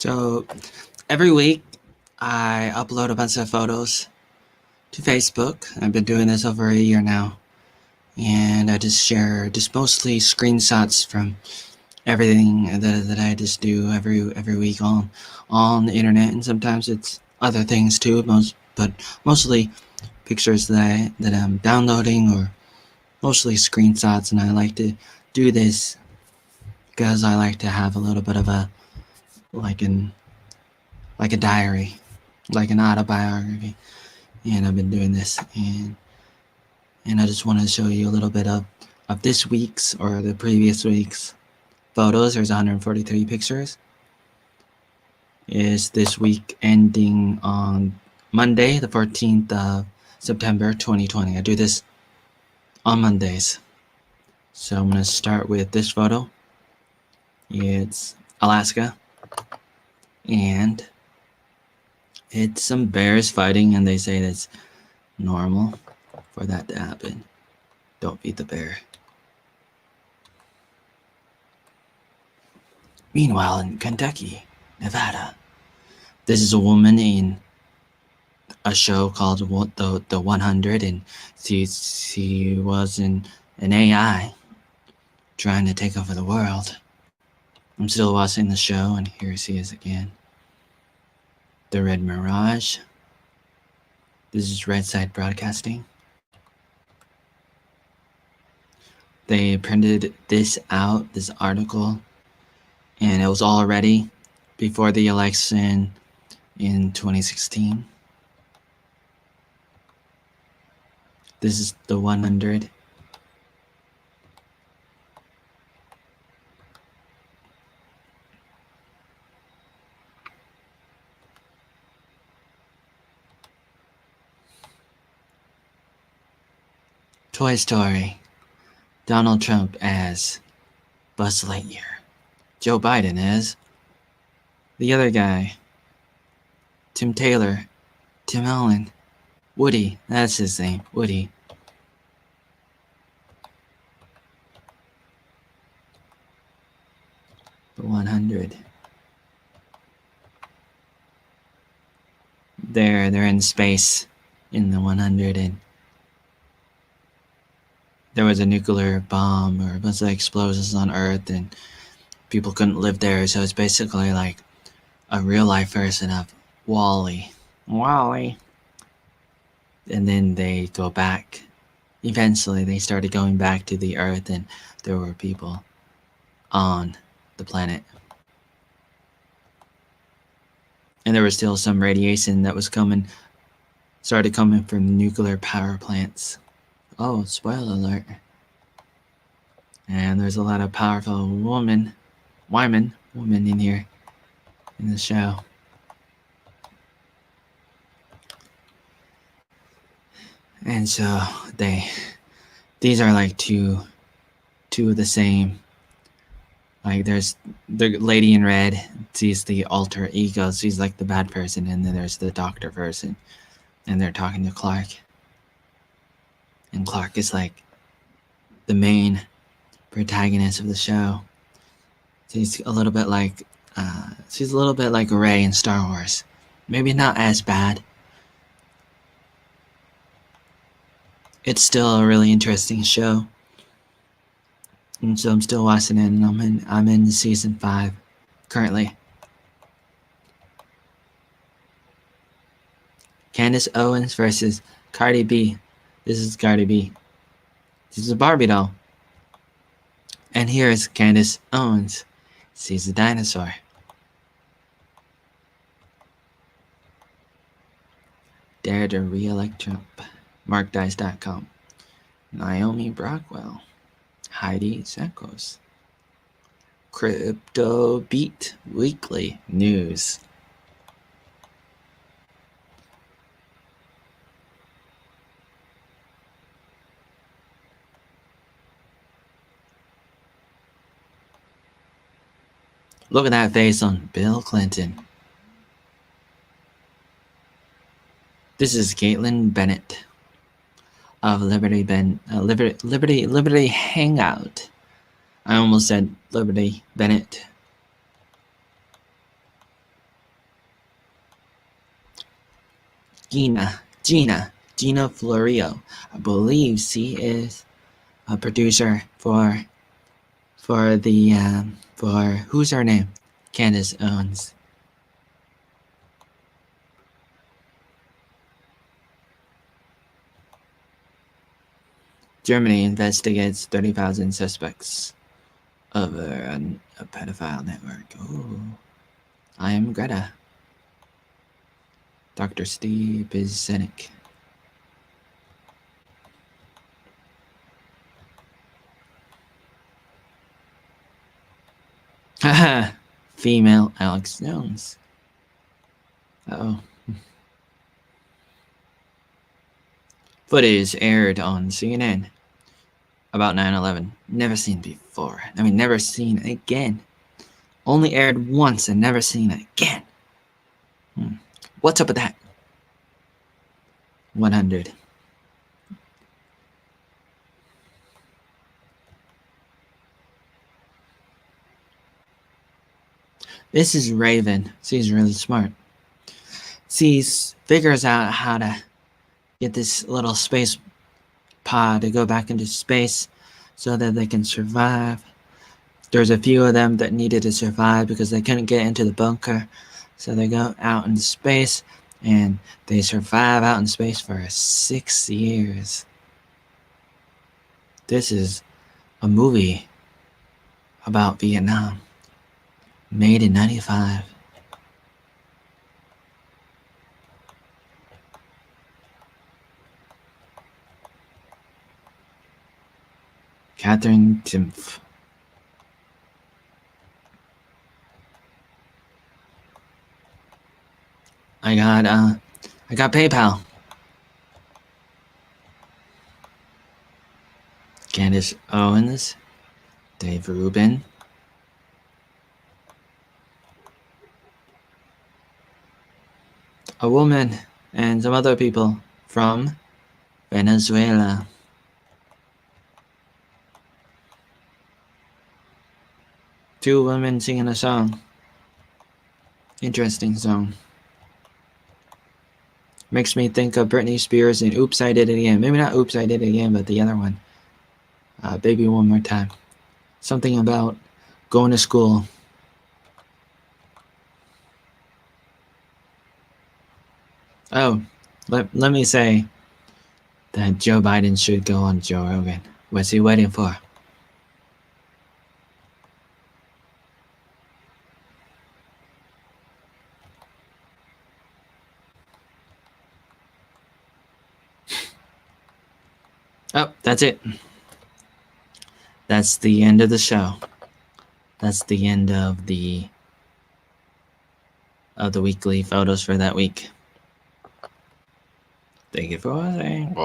So every week I upload a bunch of photos to Facebook. I've been doing this over a year now. And I just share just mostly screenshots from everything that I just do every week on the internet, and sometimes it's other things too, but mostly pictures that I'm downloading, or mostly screenshots. And I like to do this because I like to have a little bit of a like a diary, like an autobiography. And I've been doing this, and I just want to show you a little bit of this week's or the previous week's photos. There's 143 pictures. Is this week ending on Monday, the 14th of September 2020. I do this on Mondays. So I'm going to start with this photo. It's Alaska, and it's some bears fighting, and they say that's normal for that to happen. Don't feed the bear. Meanwhile, in Kentucky, Nevada, this is a woman in a show called the 100, and she was an AI trying to take over the world. I'm still watching the show, and here she is again. The Red Mirage. This is Red Side Broadcasting. They printed this out, this article, and it was all ready before the election in 2016. This is the 100. Toy Story. Donald Trump as Buzz Lightyear. Joe Biden as the other guy. Tim Taylor. Tim Allen. Woody. That's his name. Woody. The 100. They're in space in the 100, and there was a nuclear bomb or a bunch of explosions on Earth, and people couldn't live there. So it's basically like a real life version of WALL-E. WALL-E. And then they go back. Eventually, they started going back to the Earth, and there were people on the planet. And there was still some radiation that was started coming from nuclear power plants. Oh, spoiler alert. And there's a lot of powerful women in here in the show. And so these are like two of the same. Like there's the lady in red, she's the alter ego, she's like the bad person, and then there's the doctor person, and they're talking to Clark. And Clark is like the main protagonist of the show. She's a little bit like Rey in Star Wars. Maybe not as bad. It's still a really interesting show. And so I'm still watching it, and I'm in season 5 currently. Candace Owens versus Cardi B. This is Cardi B. She's a Barbie doll. And here is Candace Owens. She's a dinosaur. Dare to re-elect Trump. MarkDice.com. Naomi Brockwell. Heidi Zekos. Crypto Beat Weekly News. Look at that face on Bill Clinton. This is Caitlin Bennett of Liberty Hangout. I almost said Liberty Bennett. Gina Florio. I believe she is a producer for the for who's her name? Candace Owens. Germany investigates 30,000 suspects over a pedophile network. Ooh. I am Greta. Dr. Steve Bizenik. Haha. Female Alex Jones. Uh-oh. Footage aired on CNN about 9/11. Never seen before. I mean, never seen again. Only aired once and never seen again. What's up with that? 100. This is Raven. She's really smart. She figures out how to get this little space pod to go back into space so that they can survive. There's a few of them that needed to survive because they couldn't get into the bunker. So they go out into space and they survive out in space for 6 years. This is a movie about Vietnam, made in 95. Catherine Timpf. I got PayPal. Candace Owens, Dave Rubin, a woman, and some other people from Venezuela. Two women singing a song. Interesting song. Makes me think of Britney Spears and Oops, I Did It Again. Maybe not Oops, I Did It Again, but the other one. Baby One More Time. Something about going to school. Oh, let me say that Joe Biden should go on Joe Rogan. What's he waiting for? Oh, that's it. That's the end of the show. That's the end of the weekly photos for that week. Thank you for watching.